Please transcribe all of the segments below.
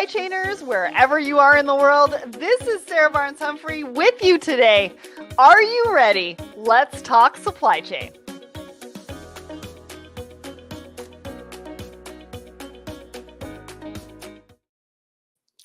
supply chainers, wherever you are in the world. This is Sarah Barnes-Humphrey with you today. Are you ready? Let's talk supply chain.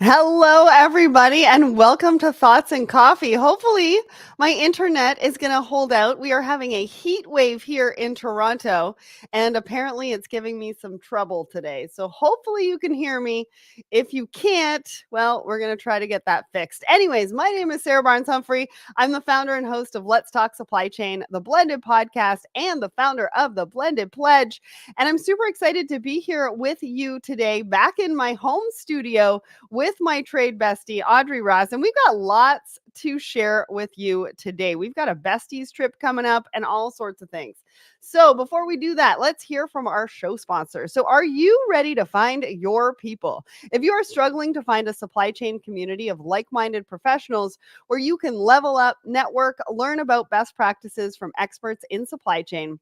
Hello, everybody, and welcome to Thoughts and Coffee. Hopefully, my internet is going to hold out. We are having a heat wave here in Toronto, and apparently it's giving me some trouble today. So hopefully you can hear me. If you can't, well, we're going to try to get that fixed. Anyways, my name is Sarah Barnes-Humphrey. I'm the founder and host of Let's Talk Supply Chain, the Blended Podcast, and the founder of the Blended Pledge. And I'm super excited to be here with you today, back in my home studio with my trade bestie, Audrey Ross, and we've got lots to share with you today. We've got a besties trip coming up and all sorts of things. So before we do that, let's hear from our show sponsor. So are you ready to find your people? If you are struggling to find a supply chain community of like-minded professionals where you can level up, network, learn about best practices from experts in supply chain,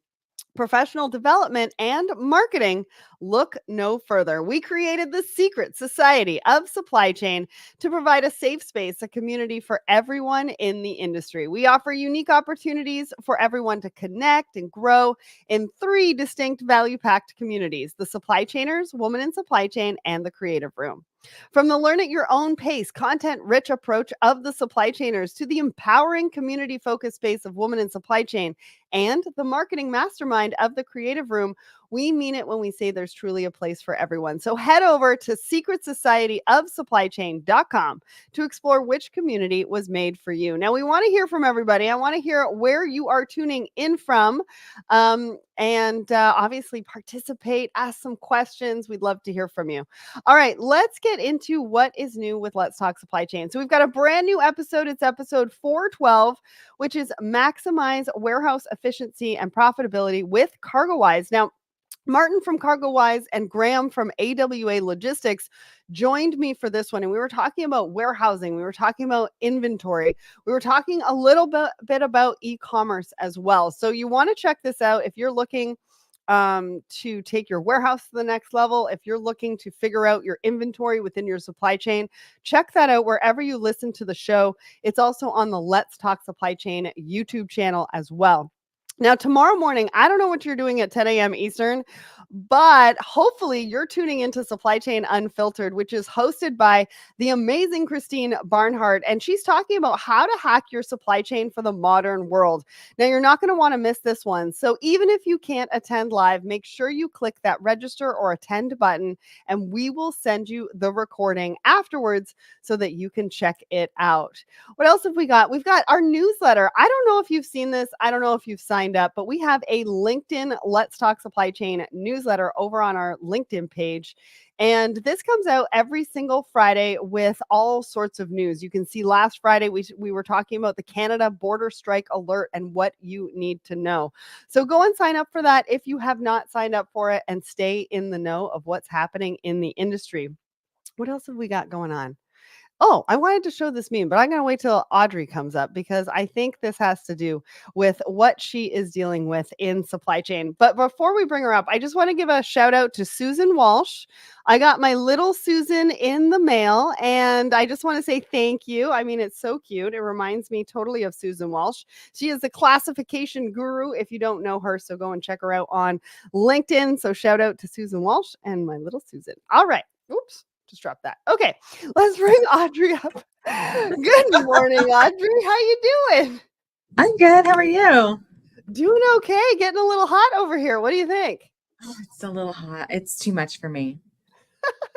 professional development, and marketing, look no further. We created the Secret Society of Supply Chain to provide a safe space, a community for everyone in the industry. We offer unique opportunities for everyone to connect and grow in 3 distinct value-packed communities: the supply chainers, women in supply chain, and the creative room. From the learn at your own pace, content-rich approach of the supply chainers to the empowering community-focused space of women in supply chain and the marketing mastermind of the creative room, we mean it when we say there's truly a place for everyone. So head over to secretsocietyofsupplychain.com to explore which community was made for you. Now, we want to hear from everybody. I want to hear where you are tuning in from, and obviously participate, ask some questions. We'd love to hear from you. All right, let's get into what is new with Let's Talk Supply Chain. So we've got a brand new episode. It's episode 412, which is Maximize Warehouse Efficiency and Profitability with CargoWise. Now, Martin from CargoWise and Graham from AWA Logistics joined me for this one. And we were talking about warehousing. We were talking about inventory. We were talking a little bit about e-commerce as well. So you want to check this out if you're looking to take your warehouse to the next level. If you're looking to figure out your inventory within your supply chain, check that out wherever you listen to the show. It's also on the Let's Talk Supply Chain YouTube channel as well. Now, tomorrow morning, I don't know what you're doing at 10 a.m. Eastern, but hopefully you're tuning into Supply Chain Unfiltered, which is hosted by the amazing Christine Barnhart. And she's talking about how to hack your supply chain for the modern world. Now, you're not going to want to miss this one. So even if you can't attend live, make sure you click that register or attend button, and we will send you the recording afterwards so that you can check it out. What else have we got? We've got our newsletter. I don't know if you've seen this. I don't know if you've signed up, but we have a LinkedIn Let's Talk Supply Chain newsletter over on our LinkedIn page. And this comes out every single Friday with all sorts of news. You can see last Friday, we were talking about the Canada border strike alert and what you need to know. So go and sign up for that if you have not signed up for it, and stay in the know of what's happening in the industry. What else have we got going on? Oh, I wanted to show this meme, but I'm going to wait till Audrey comes up because I think this has to do with what she is dealing with in supply chain. But before we bring her up, I just want to give a shout out to Susan Walsh. I got my little Susan in the mail, and I just want to say thank you. I mean, it's so cute. It reminds me totally of Susan Walsh. She is a classification guru if you don't know her, so go and check her out on LinkedIn. So shout out to Susan Walsh and my little Susan. All right. Oops. Just drop that. Okay, let's bring Audrey up. Good morning, Audrey. How you doing? I'm good. How are you? Doing okay. Getting a little hot over here. What do you think? Oh, it's a little hot. It's too much for me.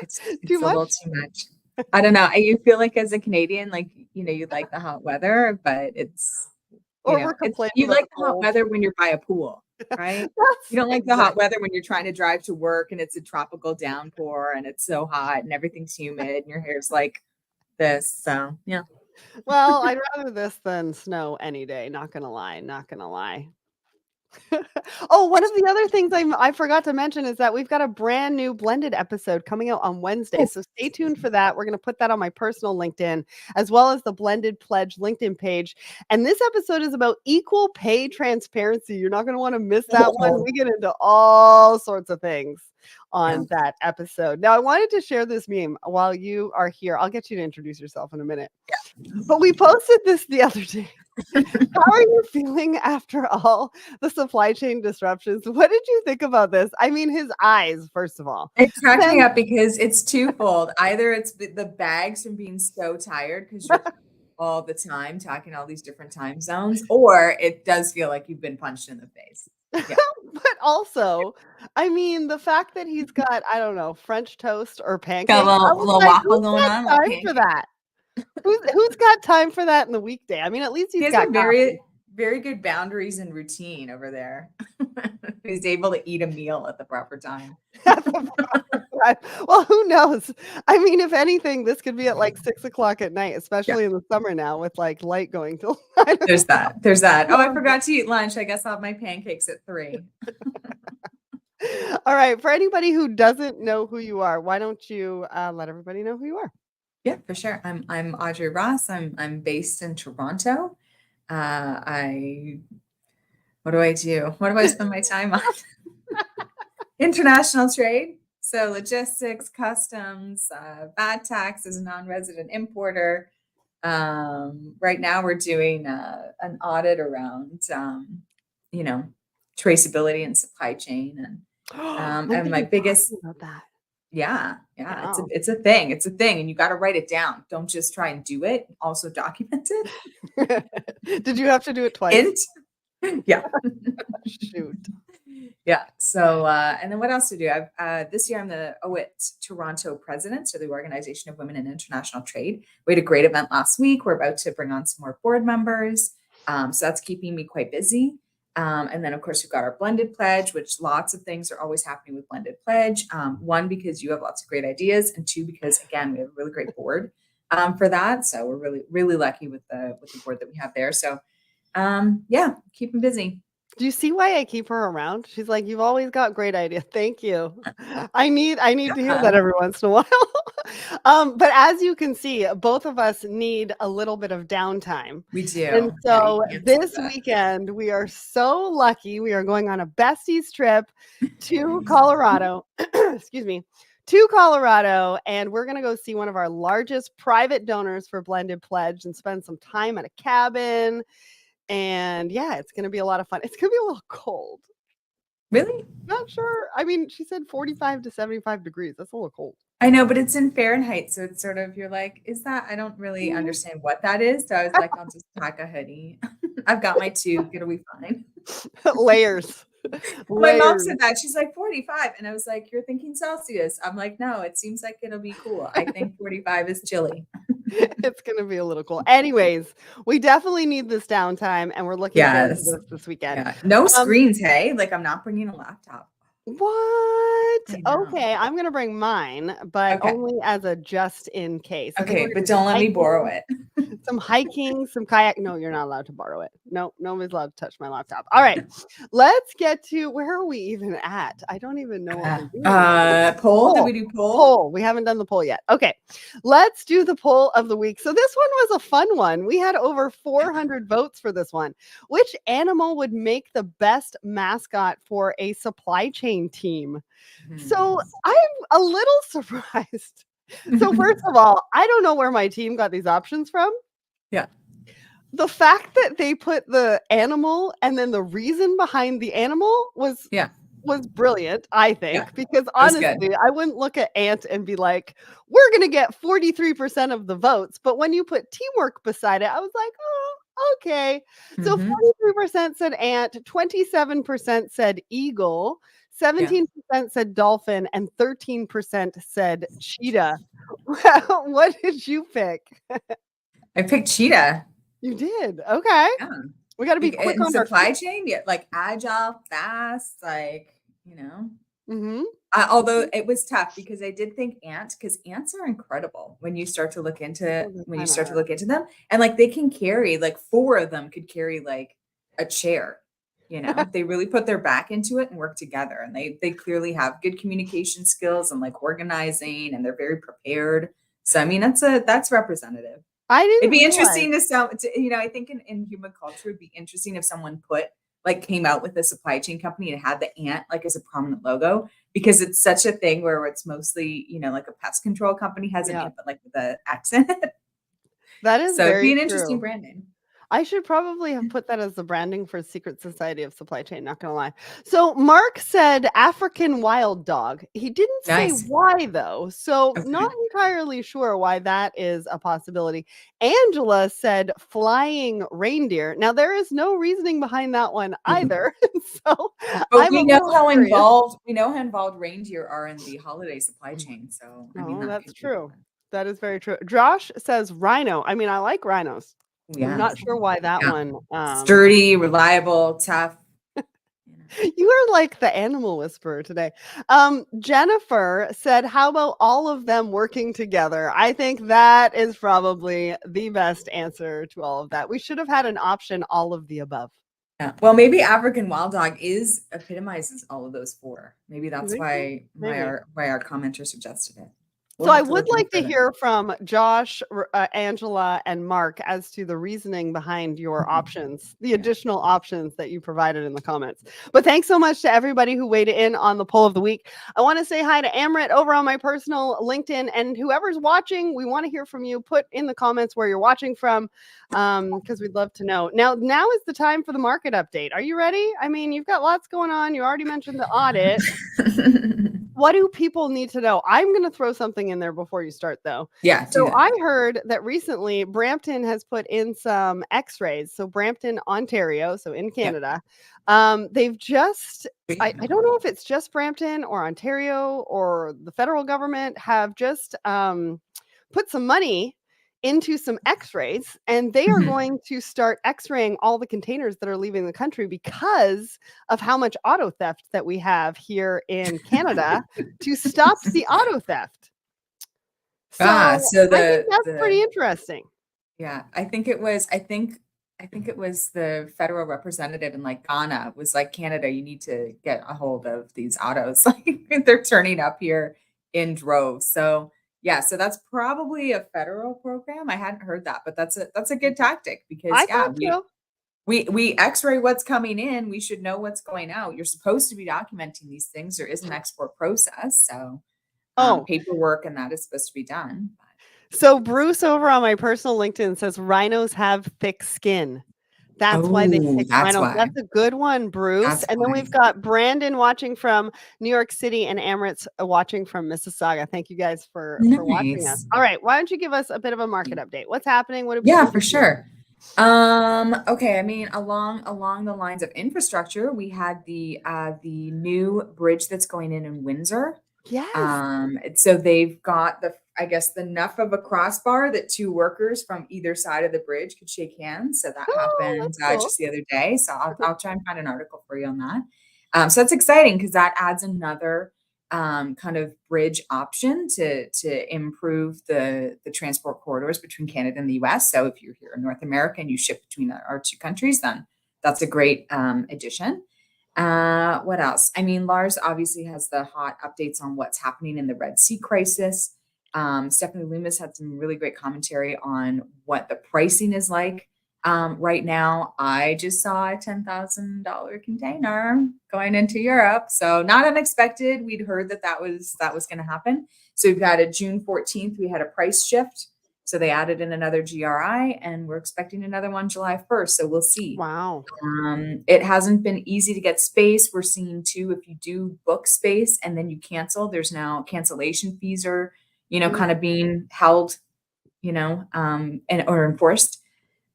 It's Too a much? little too much. I don't know. You feel like as a Canadian, like, you like the hot weather, but it's, Or we're complaining you about like the the hot cold. weather when you're by a pool, right? You don't like the hot weather when you're trying to drive to work and it's a tropical downpour and it's so hot and everything's humid and your hair's like this. So, yeah. Well, I'd rather this than snow any day. Not gonna lie. Oh, one of the other things I forgot to mention is that we've got a brand new blended episode coming out on Wednesday. So stay tuned for that. We're going to put that on my personal LinkedIn as well as the Blended Pledge LinkedIn page. And this episode is about equal pay transparency. You're not going to want to miss that one. We get into all sorts of things on that episode. Now, I wanted to share this meme while you are here. I'll get you to introduce yourself in a minute. But we posted this the other day. How are you feeling after all the supply chain disruptions? What did you think about this? I mean, his eyes, first of all. It cracks me up because it's twofold. Either it's the bags from being so tired because you're all the time talking all these different time zones, or it does feel like you've been punched in the face. Yeah. But also, I mean, the fact that he's got, I don't know, French toast or pancakes. Got a little waffle going on. Time for that? Who's got time for that in the weekday? I mean, at least he's got very, very good boundaries and routine over there. He's able to eat a meal at the proper time. Well, who knows? I mean, if anything, this could be at like 6 o'clock at night, especially in the summer now with like light going till. There's that. Oh, I forgot to eat lunch. I guess I'll have my pancakes at 3. All right. For anybody who doesn't know who you are, why don't you let everybody know who you are? Yeah, for sure. I'm Audrey Ross. I'm based in Toronto. What do I do? What do I spend my time on? International trade. So logistics, customs, VAT tax as a non-resident importer. Right now we're doing an audit around, traceability and supply chain. And my biggest about that. Yeah. Wow. It's a thing. It's a thing. And you got to write it down. Don't just try and do it. Also document it. Did you have to do it twice? Yeah. Shoot. Yeah. So, and then what else to do? This year I'm the OIT Toronto president, so the Organization of Women in International Trade. We had a great event last week. We're about to bring on some more board members. So that's keeping me quite busy. And then, of course, we've got our blended pledge, which lots of things are always happening with blended pledge. 1, because you have lots of great ideas, and 2, because, again, we have a really great board for that. So we're really, really lucky with the board that we have there. So, keep them busy. Do you see why I keep her around? She's like, you've always got great ideas. Thank you. I need to hear that every once in a while. But as you can see, both of us need a little bit of downtime. We do. And so this weekend, we are so lucky. We are going on a besties trip to Colorado. Excuse me. To Colorado, and we're going to go see one of our largest private donors for Blended Pledge and spend some time at a cabin. And yeah, it's going to be a lot of fun. It's going to be a little cold. Really? Not sure. I mean, she said 45 to 75 degrees. That's a little cold. I know, but it's in Fahrenheit. So it's sort of, you're like, is that? I don't really understand what that is. So I was like, I'll just pack a hoodie. I've got my tube. It'll be fine. Layers. My mom said that. She's like 45. And I was like, you're thinking Celsius. I'm like, no, it seems like it'll be cool. I think 45 is chilly. It's going to be a little cool. Anyways, we definitely need this downtime, and we're looking forward to this weekend. Yeah. No screens, hey? Like, I'm not bringing a laptop. What? Okay, I'm going to bring mine, but only as a just in case. Okay, but don't let me borrow it. Some hiking, some kayak. No, you're not allowed to borrow it. No, nobody's allowed to touch my laptop. All right, let's get to, where are we even at? I don't even know what we're doing. Poll? Did we do poll? Poll. We haven't done the poll yet. Okay, let's do the poll of the week. So this one was a fun one. We had over 400 votes for this one. Which animal would make the best mascot for a supply chain team? So I'm a little surprised. So first of all, I don't know where my team got these options from. Yeah. The fact that they put the animal and then the reason behind the animal was brilliant, I think, because honestly, I wouldn't look at Ant and be like, we're going to get 43% of the votes. But when you put teamwork beside it, I was like, oh, okay. So 43% said ant, 27% said eagle, 17% said dolphin, and 13% said cheetah. What did you pick? I picked cheetah. You did? Okay. Yeah. We got to be quick on supply chain. Yeah, like agile, fast, like, although it was tough because I did think ant, because ants are incredible when you start to look into them, and like they can carry, like 4 of them could carry like a chair. They really put their back into it and work together, and they clearly have good communication skills and like organizing, and they're very prepared. So I mean, that's representative. I It'd didn't be realize. interesting I think in human culture, it'd be interesting if someone came out with a supply chain company and had the ant like as a prominent logo, because it's such a thing where it's mostly, like a pest control company has an Yeah, ant, but like with the accent. that is So it'd be very an interesting true. branding. I should probably have put that as the branding for Secret Society of Supply Chain, not gonna lie. So Mark said African wild dog. He didn't say Nice. why though, so not Okay. entirely sure why that is a possibility. Angela said flying reindeer. Now there is no reasoning behind that one either. So But I'm a little curious. we know how involved reindeer are in the holiday supply chain. So I mean, Oh, that that's could be true. one. That is very true. Josh says rhino. I mean, I like rhinos. I'm Yeah. not sure why that Yeah. one Sturdy, reliable, tough. You are like the animal whisperer today. Jennifer said, how about all of them working together? I think that is probably the best answer to all of that. We should have had an option, all of the above. Yeah. Well, maybe African wild dog epitomizes all of those four. Maybe You that's think so? why Maybe. our commenter suggested it. So We'll I have to would look into like to further. hear from Josh, Angela, and Mark as to the reasoning behind your options, the additional options that you provided in the comments. But thanks so much to everybody who weighed in on the poll of the week. I want to say hi to Amrit over on my personal LinkedIn, and whoever's watching, we want to hear from you. Put in the comments where you're watching from, because we'd love to know. Now is the time for the market update. Are you ready? I mean, you've got lots going on. You already mentioned the audit. What do people need to know? I'm going to throw something in there before you start, though. Yeah, do So that. I heard that recently Brampton has put in some x-rays. So Brampton, Ontario, so in Canada, they've just, I don't know if it's just Brampton or Ontario or the federal government have just put some money into some x-rays, and they are going to start x-raying all the containers that are leaving the country because of how much auto theft that we have here in Canada to stop the auto theft. So So I think the that's pretty interesting. yeah, I think it was the federal representative in like Ghana was like, Canada, you need to get a hold of these autos. Like they're turning up here in droves. So yeah, so that's probably a federal program. I hadn't heard that, but that's a good tactic, because I yeah, thought so. we x-ray what's coming in. We should know what's going out. You're supposed to be documenting these things. There is an export process. So Oh, paperwork and that is supposed to be done. so Bruce over on my personal LinkedIn says rhinos have thick skin. That's why they Oh, picked that's rhino. why. That's a good one, Bruce. That's And then why. we've got Brandon watching from New York City and Amrit's watching from Mississauga. Thank you guys for watching us. Nice. All right, why don't you give us a bit of a market update? What's happening? What do Yeah, people for need to know? sure. Okay. I mean, along the lines of infrastructure, we had the new bridge that's going in Windsor. Yes. So they've got I guess, the enough of a crossbar that two workers from either side of the bridge could shake hands. So that Oh, happened that's cool. just the other day. So I'll try and find an article for you on that. So that's exciting, because that adds another kind of bridge option to improve the transport corridors between Canada and the US. So if you're here in North America and you ship between our two countries, then that's a great addition. What else? I mean, Lars obviously has the hot updates on what's happening in the Red Sea crisis. Stephanie Loomis had some really great commentary on what the pricing is like right now. I just saw a $10,000 container going into Europe, so not unexpected. We'd heard that was going to happen. So we've got a June 14th. We had a price shift. So they added in another GRI, and we're expecting another one July 1st. So we'll see. Wow. It hasn't been easy to get space. We're seeing too, if you do book space and then you cancel, there's now cancellation fees are, kind of being held, or enforced.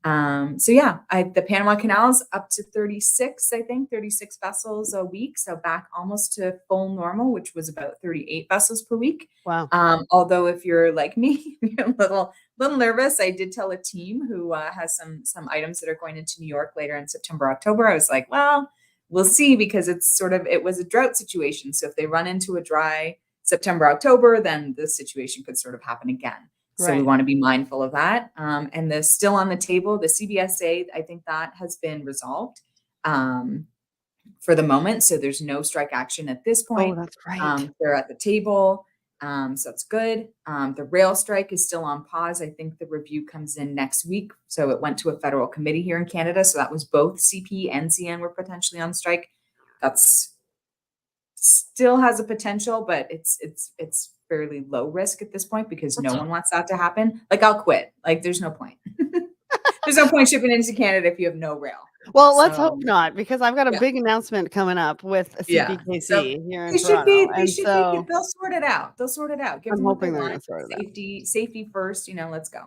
So yeah, the Panama Canal is up to 36, I think 36 vessels a week. So back almost to full normal, which was about 38 vessels per week. Wow. Although if you're like me, you're a little nervous. I did tell a team who has some items that are going into New York later in September, October. I was like, well, we'll see, because it was a drought situation. So if they run into a dry September, October, then the situation could sort of happen again. So we want to be mindful of that. And still on the table, the CBSA, I think that has been resolved. for the moment. So there's no strike action at this Oh, point. that's right. They're at the table. So it's good. The rail strike is still on pause. I think the review comes in next week. So it went to a federal committee here in Canada. So that was both CP and CN were potentially on strike. That's still has a potential, but it's fairly low risk at this point because no one wants that to happen. Like, I'll quit. Like, there's no point. There's no point shipping into Canada if you have no rail. Well, let's hope not, because I've got a Yeah. big announcement coming up with Yeah. CPKC So here in they should Toronto, be, and so they'll sort it out. They'll sort it out. Give I'm them what they hoping they're want. gonna sort it out. Safety first, you know, let's go.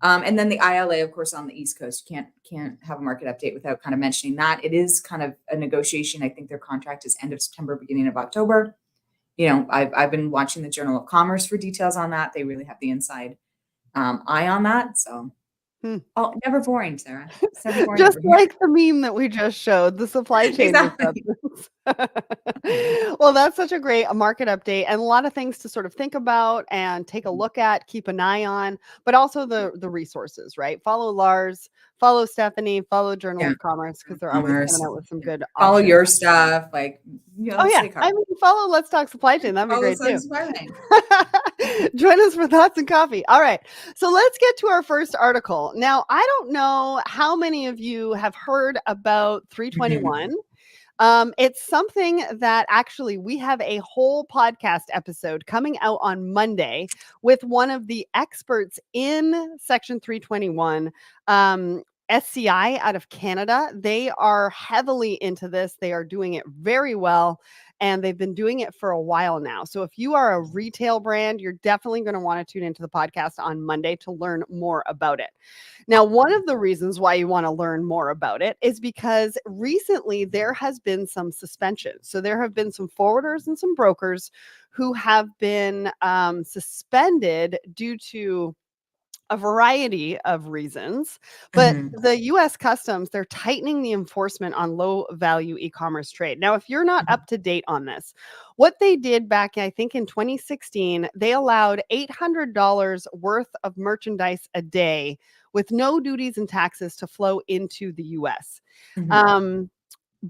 And then the ILA, of course, on the East Coast, you can't have a market update without kind of mentioning that. It is kind of a negotiation. I think their contract is end of September, beginning of October. You know, I've been watching the Journal of Commerce for details on that. They really have the inside eye on that. So, oh, never boring, Sarah. It's never boring Just over here. like the meme that we just showed, the supply chain Exactly. disruptions. Well, that's such a great market update, and a lot of things to sort of think about and take a look at, keep an eye on, but also the resources, right? Follow Lars, follow Stephanie, follow Journal of Commerce, because they're always coming out with some good Follow options. your stuff, like, you know, Oh yeah, I mean, follow Let's Talk Supply Chain. That'd be great too. Join us for Thoughts and Coffee. All right, so let's get to our first article. Now, I don't know how many of you have heard about 321. It's something that actually we have a whole podcast episode coming out on Monday with one of the experts in Section 321. SCI out of Canada. They are heavily into this. They are doing it very well, and they've been doing it for a while now. So if you are a retail brand, you're definitely going to want to tune into the podcast on Monday to learn more about it. Now, one of the reasons why you want to learn more about it is because recently there has been some suspension. So there have been some forwarders and some brokers who have been suspended due to a variety of reasons, but the US Customs, they're tightening the enforcement on low value e-commerce trade. Now, if you're not up to date on this, what they did back, I think in 2016, they allowed $800 worth of merchandise a day with no duties and taxes to flow into the US.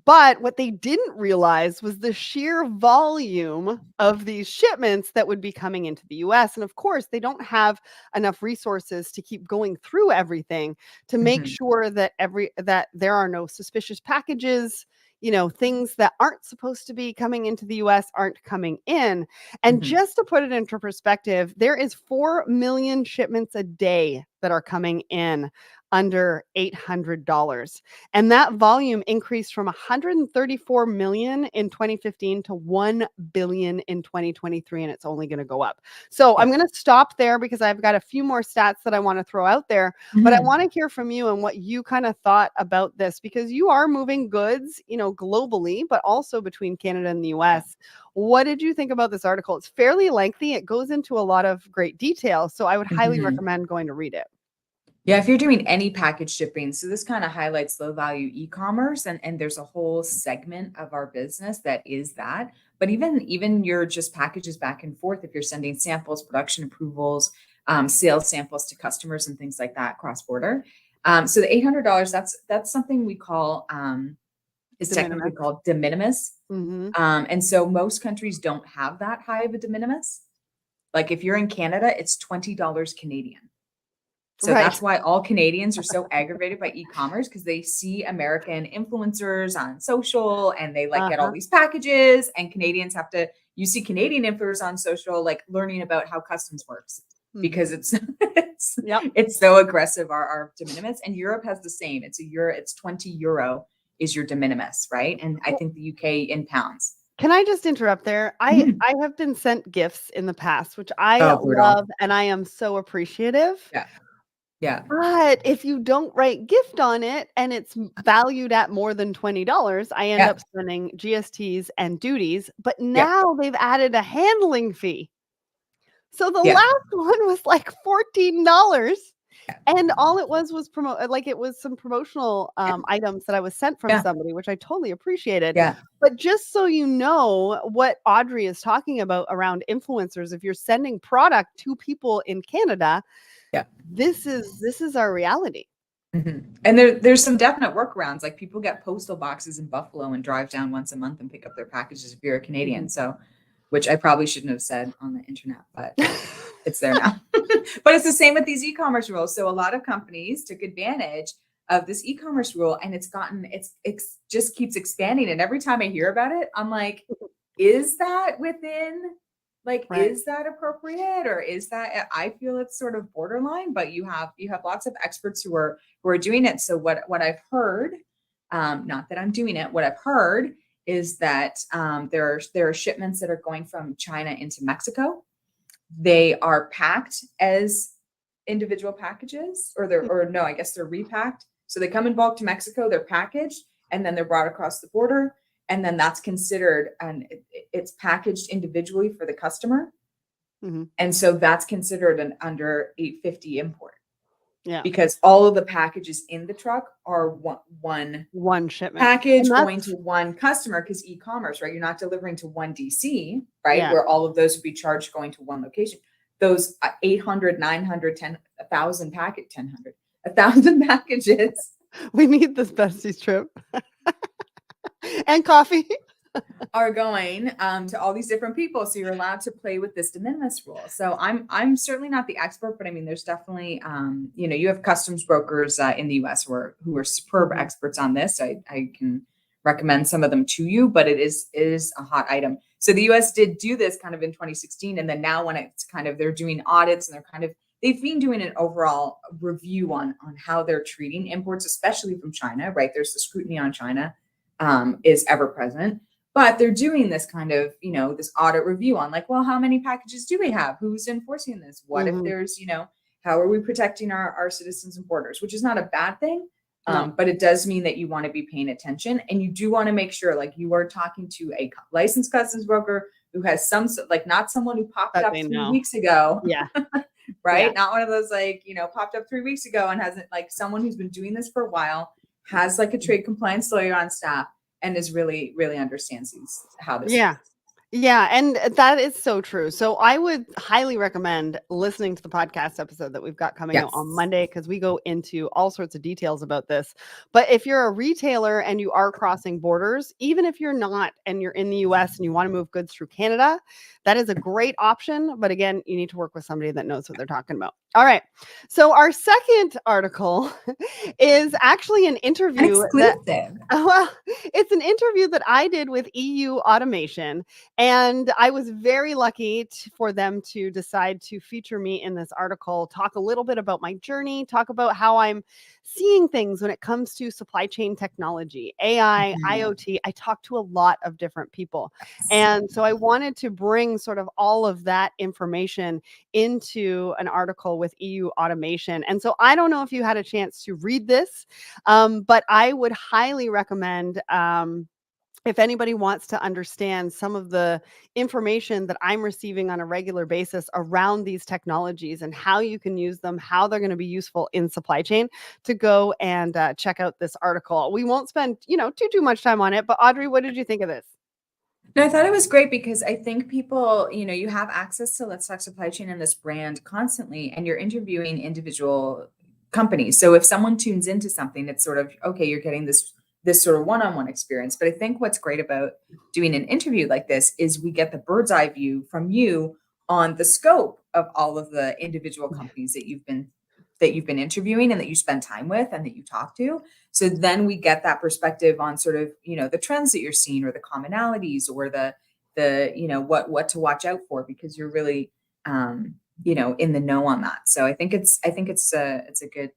But what they didn't realize was the sheer volume of these shipments that would be coming into the US. And of course, they don't have enough resources to keep going through everything to make sure that that there are no suspicious packages, you know, things that aren't supposed to be coming into the US aren't coming in. And just to put it into perspective, there is 4 million shipments a day that are coming in under $800. And that volume increased from 134 million in 2015 to 1 billion in 2023, and it's only going to go up. So I'm going to stop there because I've got a few more stats that I want to throw out there, but I want to hear from you and what you kind of thought about this, because you are moving goods, you know, globally, but also between Canada and the US. What did you think about this article? It's fairly lengthy. It goes into a lot of great detail, so I would highly recommend going to read it. Yeah, if you're doing any package shipping, so this kind of highlights low value e-commerce, and there's a whole segment of our business that is that. But even your just packages back and forth, if you're sending samples, production approvals, sales samples to customers and things like that cross border. So the $800, that's something we call is technically called de minimis. And so most countries don't have that high of a de minimis. Like if you're in Canada, it's $20 Canadian. So that's why all Canadians are so aggravated by e-commerce, because they see American influencers on social and they like get all these packages, and Canadians have to, you see Canadian influencers on social, like learning about how customs works because it's so aggressive, our de minimis. And Europe has the same. It's €20 is your de minimis, right? And I think the UK in pounds. Can I just interrupt there? I have been sent gifts in the past, which I love, and I am so appreciative. Yeah. But if you don't write gift on it and it's valued at more than $20, I end up spending GSTs and duties. But now they've added a handling fee. So the last one was like $14. And all it was it was some promotional items that I was sent from somebody, which I totally appreciated. But just so you know what Audrey is talking about around influencers, if you're sending product to people in Canada, this is our reality. And there's some definite workarounds. Like people get postal boxes in Buffalo and drive down once a month and pick up their packages if you're a Canadian. So, which I probably shouldn't have said on the internet, but it's there now. But it's the same with these e-commerce rules. So a lot of companies took advantage of this e-commerce rule, and it's just keeps expanding. And every time I hear about it, I'm like, is that within, like, Right. is that appropriate, or is that, I feel it's sort of borderline, but you have lots of experts who are doing it. So what I've heard, not that I'm doing it, what I've heard is that there are shipments that are going from China into Mexico. They are packed as individual packages, or no, I guess they're repacked. So they come in bulk to Mexico, they're packaged, and then they're brought across the border. And then that's considered, and it's packaged individually for the customer. And so that's considered an under 850 import. Yeah. Because all of the packages in the truck are one shipment package going to one customer, because e-commerce, right? You're not delivering to one DC, right? Yeah. Where all of those would be charged going to one location. Those 800, 900, 1,000 packages. We need this besties trip. And coffee. Are going to all these different people. So you're allowed to play with this de minimis rule. So I'm certainly not the expert, but I mean, there's definitely, you have customs brokers in the US who are superb experts on this. I can recommend some of them to you, but it is a hot item. So the US did do this kind of in 2016. And then now when it's kind of, they're doing audits, and they've been doing an overall review on how they're treating imports, especially from China, right? There's the scrutiny on China is ever present. But they're doing this kind of, this audit review on, like, well, how many packages do we have? Who's enforcing this? What if there's, how are we protecting our citizens and borders? Which is not a bad thing. But it does mean that you want to be paying attention, and you do want to make sure, like, you are talking to a licensed customs broker who has not someone who popped up 3 weeks ago. Yeah. Right. Yeah. Not one of those, like, popped up 3 weeks ago and hasn't, like, someone who's been doing this for a while, has like a trade compliance lawyer on staff, and is really understands how this works. Yeah, and that is so true. So I would highly recommend listening to the podcast episode that we've got coming out on Monday, because we go into all sorts of details about this. But if you're a retailer and you are crossing borders, even if you're not and you're in the US and you want to move goods through Canada, that is a great option. But again, you need to work with somebody that knows what they're talking about. All right. So our second article is actually an interview. It's an interview that I did with EUAutomation. And I was very lucky for them to decide to feature me in this article, talk a little bit about my journey, talk about how I'm seeing things when it comes to supply chain technology, AI, IoT. I talked to a lot of different people. And so I wanted to bring sort of all of that information into an article with EUAutomation. And so I don't know if you had a chance to read this, but I would highly recommend, if anybody wants to understand some of the information that I'm receiving on a regular basis around these technologies and how you can use them, how they're going to be useful in supply chain, to go and check out this article. We won't spend, too much time on it, but Audrey, what did you think of this? No, I thought it was great, because I think people, you have access to Let's Talk Supply Chain and this brand constantly, and you're interviewing individual companies. So if someone tunes into something, it's sort of, okay, you're getting this sort of one-on-one experience. But I think what's great about doing an interview like this is we get the bird's eye view from you on the scope of all of the individual companies that you've been interviewing and that you spend time with and that you talk to. So then we get that perspective on sort of, the trends that you're seeing, or the commonalities, or the what to watch out for, because you're really in the know on that. So I think it's a good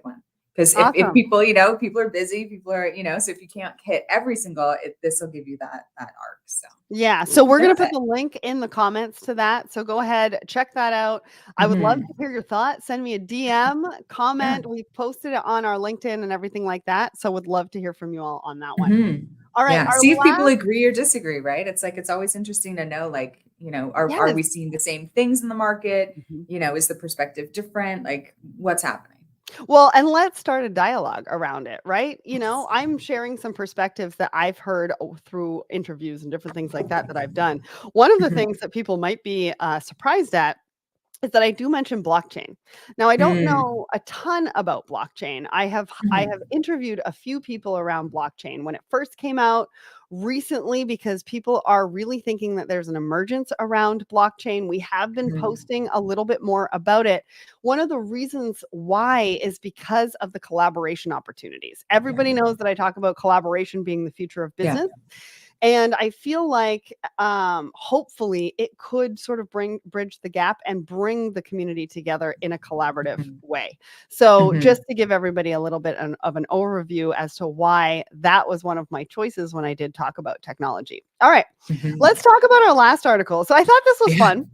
one. Because if people, people are busy, people are, so if you can't hit every single, this will give you that arc. So yeah, so we're going to put the link in the comments to that. So go ahead, check that out. I would love to hear your thoughts. Send me a DM, comment. We've posted it on our LinkedIn and everything like that. So would love to hear from you all on that one. All right. Yeah. See if people agree or disagree, right? It's like, it's always interesting to know, like, are we seeing the same things in the market? Is the perspective different? Like, what's happening? Well, and let's start a dialogue around it, right? I'm sharing some perspectives that I've heard through interviews and different things like that I've done. One of the things that people might be surprised at is that I do mention blockchain. Now, I don't Mm. know a ton about blockchain. I have Mhm. interviewed a few people around blockchain when it first came out recently, because people are really thinking that there's an emergence around blockchain. We have been Mhm. posting a little bit more about it. One of the reasons why is because of the collaboration opportunities. Yeah. Everybody knows that I talk about collaboration being the future of Yeah. business. And I feel like, hopefully it could sort of bridge the gap and bring the community together in a collaborative Mhm. way. So Mhm. just to give everybody a little bit of an overview as to why that was one of my choices when I did talk about technology. All right, Mhm. let's talk about our last article. So I thought this was Yeah. fun.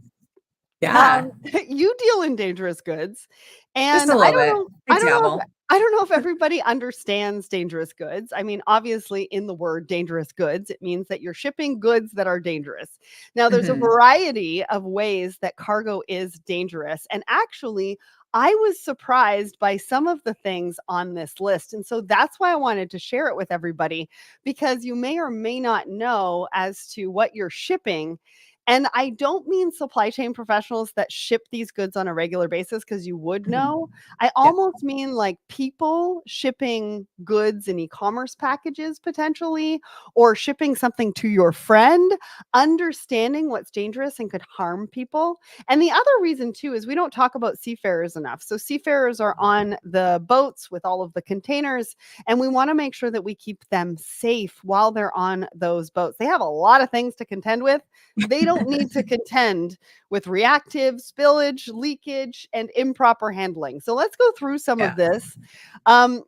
Yeah. You deal in dangerous goods, Just and a little bit. I dabble. I don't know if everybody understands dangerous goods. I mean, obviously, in the word dangerous goods, it means that you're shipping goods that are dangerous. Now, there's a Mhm. variety of ways that cargo is dangerous, and actually, I was surprised by some of the things on this list. And so that's why I wanted to share it with everybody, because you may or may not know as to what you're shipping. And I don't mean supply chain professionals that ship these goods on a regular basis, because you would Mhm. know. I Yeah. almost mean like people shipping goods in e-commerce packages potentially, or shipping something to your friend, understanding what's dangerous and could harm people. And the other reason too is we don't talk about seafarers enough. So seafarers are on the boats with all of the containers, and we want to make sure that we keep them safe while they're on those boats. They have a lot of things to contend with. They don't need to contend with reactive spillage, leakage, and improper handling. So let's go through some of Yeah. this.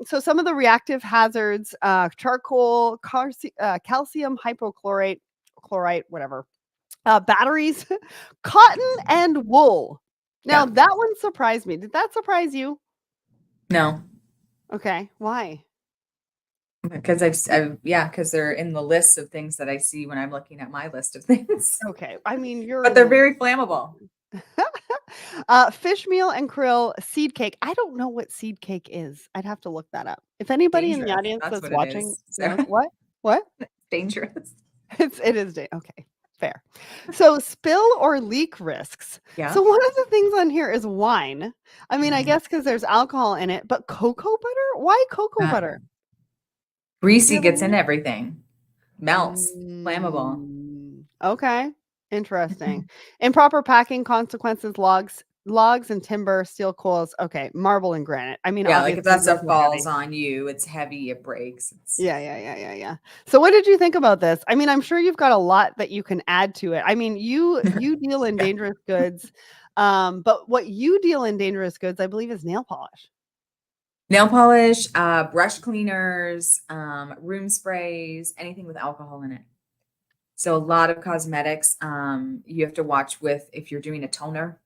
So some of the reactive hazards: charcoal, calcium hypochlorite, chlorite, whatever, batteries, cotton, and wool. Now Yeah. that one surprised me. Did that surprise you? No. Okay, why? Because yeah, because they're in the list of things that I see when I'm looking at my list of things. Okay, I mean, you're But in they're the very flammable. fish meal and krill seed cake. I don't know what seed cake is. I'd have to look that up. If anybody in the Dangerous. audience That's that's what it watching is, knows Sarah. what? What? Dangerous. It is okay. Fair. So spill or leak risks. Yeah. So one of the things on here is wine. I mean, I Yeah. guess because there's alcohol in it, but cocoa butter? Why cocoa Uh, butter? Do you Greasy have gets any? in everything. Melts. Flammable. Okay. Interesting. Improper packing consequences: logs and timber, steel coils. Okay. Marble and granite. I mean, Yeah, like if obviously that those stuff are falls heavy. on you, it's heavy, it breaks. It's Yeah. So what did you think about this? I mean, I'm sure you've got a lot that you can add to it. I mean, you deal in yeah. dangerous goods. But what you deal in dangerous goods, I believe, is nail polish. Nail polish, brush cleaners, room sprays, anything with alcohol in it. So a lot of cosmetics, you have to watch with if you're doing a toner,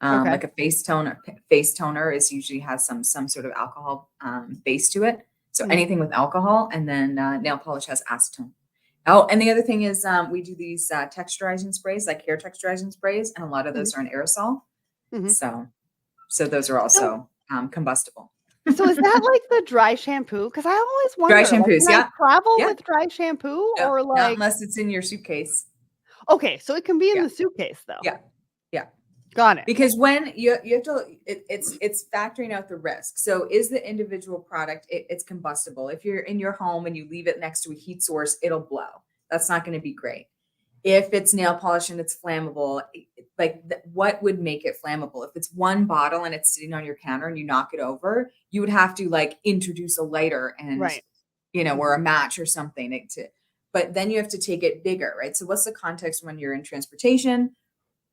Okay. like a face toner. Face toner is usually has some sort of alcohol base to it. So Mhm. anything with alcohol, and then nail polish has acetone. Oh, and the other thing is we do these texturizing sprays, like hair texturizing sprays, and a lot of Mhm. those are an aerosol. Mhm. So those are So also combustible. so is that like the dry shampoo? Because I always Dry wonder, like, shampoos, can I yeah, travel yeah, with dry shampoo, yeah. or Not like, unless it's in your suitcase. okay, so it can be in Yeah, the suitcase though. yeah, yeah. Got it. Because when you have to, it's factoring out the risk. So is the individual product it's combustible? If you're in your home and you leave it next to a heat source, it'll blow. That's not going to be great. If it's nail polish and it's flammable, what would make it flammable? If it's one bottle and it's sitting on your counter and you knock it over, you would have to like introduce a lighter and Right. or Mhm. a match or something but then you have to take it bigger, right? So what's the context when you're in transportation?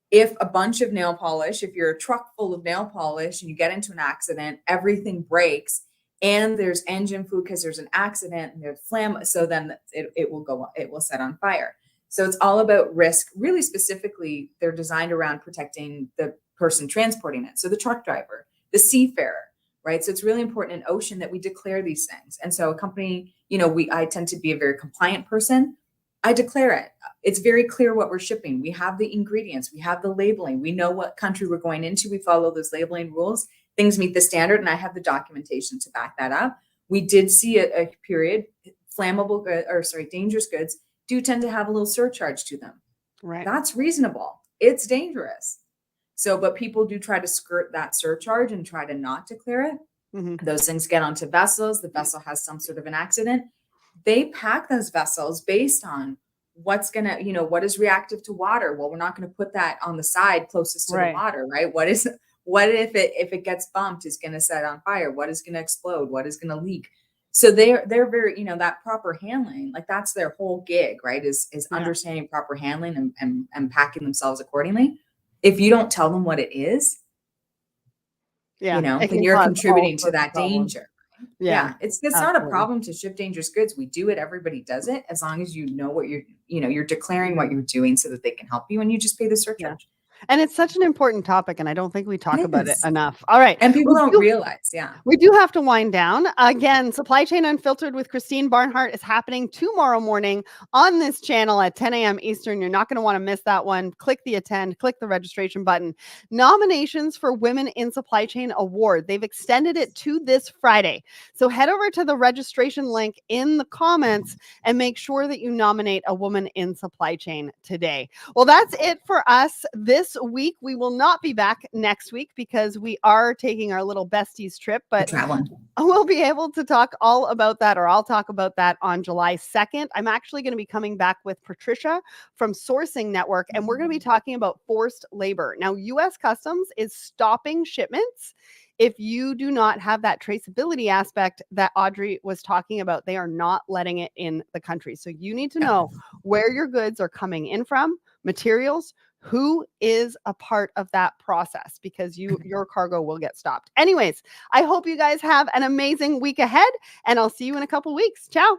If a bunch of nail polish, if you're a truck full of nail polish and you get into an accident, everything breaks and there's engine food because there's an accident and there's flame. So then it will go, it will set on fire. So it's all about risk. Really specifically, they're designed around protecting the person transporting it. So the truck driver, the seafarer, right? So it's really important in ocean that we declare these things. And so a company, I tend to be a very compliant person. I declare it. It's very clear what we're shipping. We have the ingredients, we have the labeling, we know what country we're going into, we follow those labeling rules. Things meet the standard, and I have the documentation to back that up. We did see a period, flammable good or sorry, dangerous goods do tend to have a little surcharge to them. Right. That's reasonable. It's dangerous. So, but people do try to skirt that surcharge and try to not declare it. Mhm. Those things get onto vessels. The vessel has some sort of an accident. They pack those vessels based on what's going to, what is reactive to water. Well, we're not going to put that on the side closest to the Right. water, right? What if it gets bumped, is going to set on fire? What is going to explode? What is going to leak? So they're very, that proper handling, like that's their whole gig, right? Is Yeah. understanding proper handling and packing themselves accordingly. If you don't tell them what it is, Yeah. It then can you're cause all contributing to sorts of that problems. danger. Yeah. Yeah, it's not a Absolutely. problem to ship dangerous goods. We do it. Everybody does it, as long as you know what you're declaring what you're doing so that they can help you, and you just pay the Yeah. surcharge. And it's such an important topic, and I don't think we talk It about it is. enough. All right. And people We don't do realize, yeah. We do have to wind down. Again, Supply Chain Unfiltered with Christine Barnhart is happening tomorrow morning on this channel at 10 a.m. Eastern. You're not going to want to miss that one. Click the attend, click the registration button. Nominations for Women in Supply Chain Award. They've extended it to this Friday. So head over to the registration link in the comments and make sure that you nominate a woman in supply chain today. Well, that's it for us this week. We will not be back next week because we are taking our little besties trip, but Traveling. we'll be able to talk all about that, or I'll talk about that on July 2nd. I'm actually going to be coming back with Patricia from Sourcing Network, and we're going to be talking about forced labor. Now, U.S. Customs is stopping shipments if you do not have that traceability aspect that Audrey was talking about. They are not letting it in the country. So you need to know where your goods are coming in from, materials, who is a part of that process, because your cargo will get stopped. Anyways, I hope you guys have an amazing week ahead, and I'll see you in a couple weeks. Ciao.